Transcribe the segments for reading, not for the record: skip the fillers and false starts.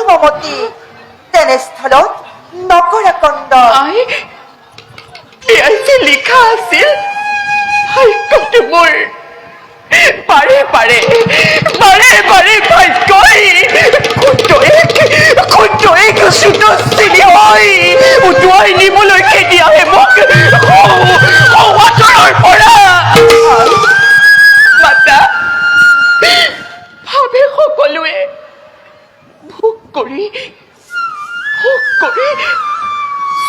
মমতি তেনেস্থলত নকৰা কন্দন আই এয়াই যে লিখা আছিল ভাগ্যটো মোৰ পাৰে পাৰে পাৰে পাৰে ভাগ্যই খুন্দই চুত চিনি হৈ উটুৱাই নিবলৈ খেদি আহে মোক আঁতৰৰ পৰা মাতা ভাবে সকলোৱে ভোগ কৰি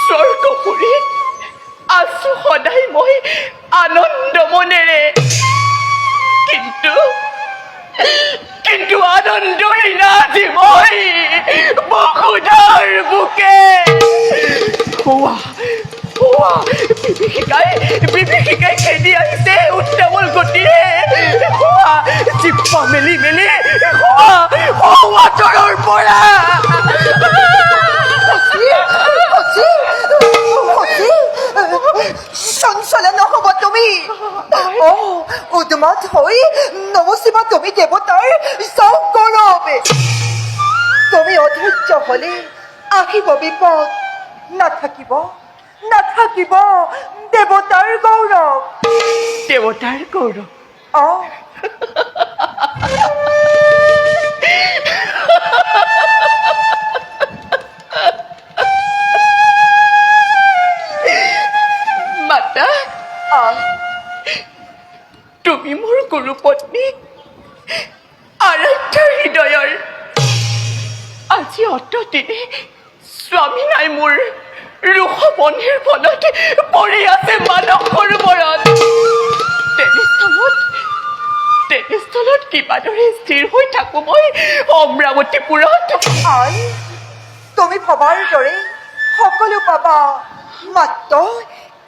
স্বৰ্গপুৰীত আছো সদায় মই আনন্দ মনেৰে কিন্তু আনন্দহীনা আজি মই বসুধাৰ বুকে বিভীষিকাই খেদি আহিছে উত্তাৱল গতিৰে জিপ্পা মেলি আঁতৰৰ পৰা চঞ্চলা নহব তুমি উদ্মাত হৈ নমচিবা তুমি দেৱতাৰ গৌৰৱে তুমি অধৈৰ্য হলে আহিব বিপদ নাথাকিব দেৱতাৰ গৌৰৱ মাতা তুমি মোৰ গুৰুপত্নী আৰাধ্য হৃদয়ৰ আজি অতদিনে স্বামী নাই মোৰ ৰুষ বন্ধীৰ ফলত পৰি আছে মানস সৰোবৰত তেনেস্থলত কিবাদৰে স্থিৰ হৈ থাকো মই অমৰাৱতীপুৰত তুমি ভবাৰ দৰে সকলো পাবা মাত্ৰ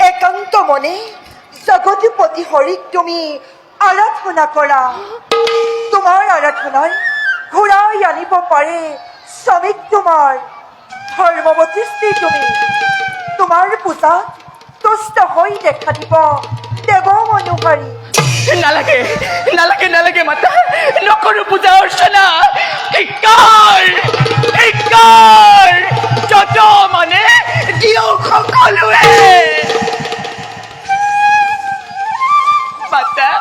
একান্ত মনে জগতপতি হৰিক তুমি আৰাধনা কৰা তোমাৰ আৰাধনাই ঘূৰাই আনিব পাৰে স্বামীক তোমাৰ ধৰ্মৱতী স্ত্ৰী তুমি তোমাৰ পূজাত তুষ্ট হৈ দেখা দিব দেৱ মনোহাৰী নালাগে মাতা নকৰো পূজা অৰ্চনা যত মানে দিয়ক সকলোৱে মাতা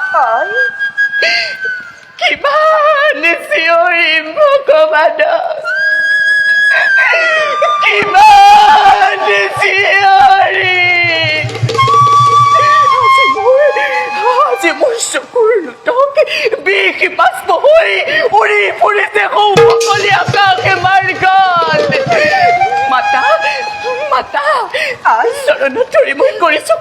কিমান চিঞৰিম ভগৱানক কিমান চিঞৰিম আজি মোৰ চকুৰ লোটক বিষ বাষ্প হৈ উৰি ফুৰিছে সৌসকলি আকাশে মাৰ্গত মাতা চৰণত ধৰি মই কৰিছো